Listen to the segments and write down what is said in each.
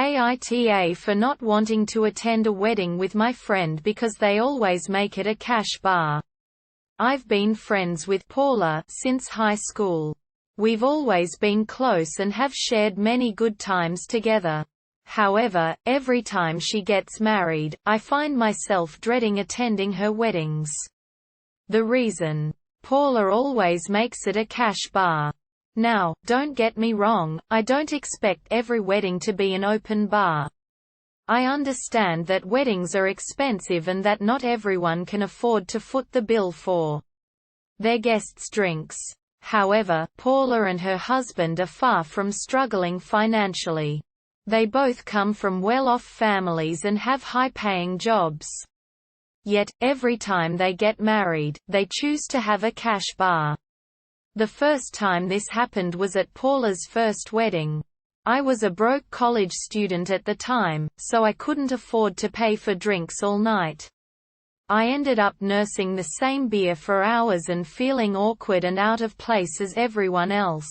AITA for not wanting to attend a wedding with my friend because they always make it a cash bar. I've been friends with Paula since high school. We've always been close and have shared many good times together. However, every time she gets married, I find myself dreading attending her weddings. The reason? Paula always makes it a cash bar. Now, don't get me wrong, I don't expect every wedding to be an open bar. I understand that weddings are expensive and that not everyone can afford to foot the bill for their guests' drinks. However, Paula and her husband are far from struggling financially. They both come from well-off families and have high-paying jobs. Yet, every time they get married, they choose to have a cash bar. The first time this happened was at Paula's first wedding. I was a broke college student at the time, so I couldn't afford to pay for drinks all night. I ended up nursing the same beer for hours and feeling awkward and out of place as everyone else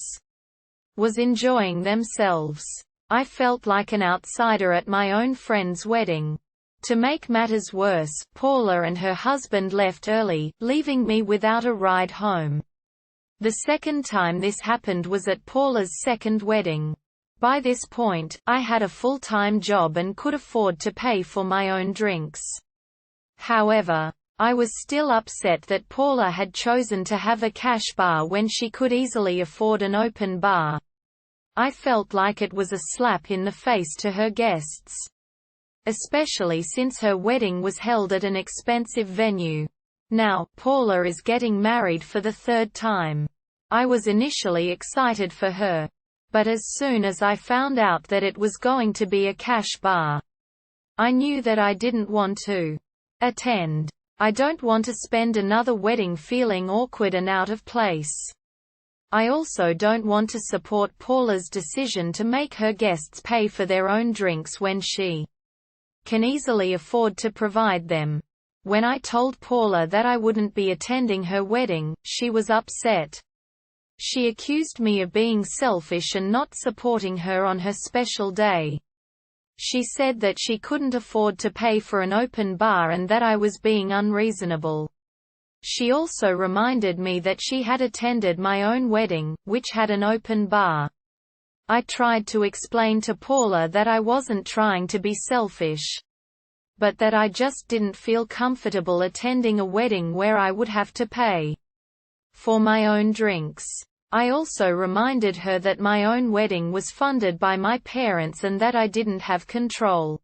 was enjoying themselves. I felt like an outsider at my own friend's wedding. To make matters worse, Paula and her husband left early, leaving me without a ride home. The second time this happened was at Paula's second wedding. By this point, I had a full-time job and could afford to pay for my own drinks. However, I was still upset that Paula had chosen to have a cash bar when she could easily afford an open bar. I felt like it was a slap in the face to her guests. Especially since her wedding was held at an expensive venue. Now, Paula is getting married for the third time. I was initially excited for her. But as soon as I found out that it was going to be a cash bar, I knew that I didn't want to attend. I don't want to spend another wedding feeling awkward and out of place. I also don't want to support Paula's decision to make her guests pay for their own drinks when she can easily afford to provide them. When I told Paula that I wouldn't be attending her wedding, she was upset. She accused me of being selfish and not supporting her on her special day. She said that she couldn't afford to pay for an open bar and that I was being unreasonable. She also reminded me that she had attended my own wedding, which had an open bar. I tried to explain to Paula that I wasn't trying to be selfish, but that I just didn't feel comfortable attending a wedding where I would have to pay for my own drinks. I also reminded her that my own wedding was funded by my parents and that I didn't have control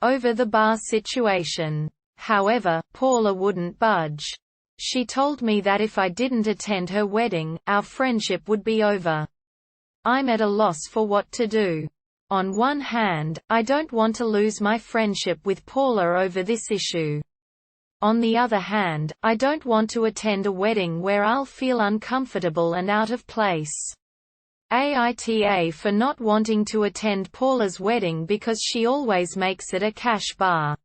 over the bar situation. However, Paula wouldn't budge. She told me that if I didn't attend her wedding, our friendship would be over. I'm at a loss for what to do. On one hand, I don't want to lose my friendship with Paula over this issue. On the other hand, I don't want to attend a wedding where I'll feel uncomfortable and out of place. AITA for not wanting to attend Paula's wedding because she always makes it a cash bar.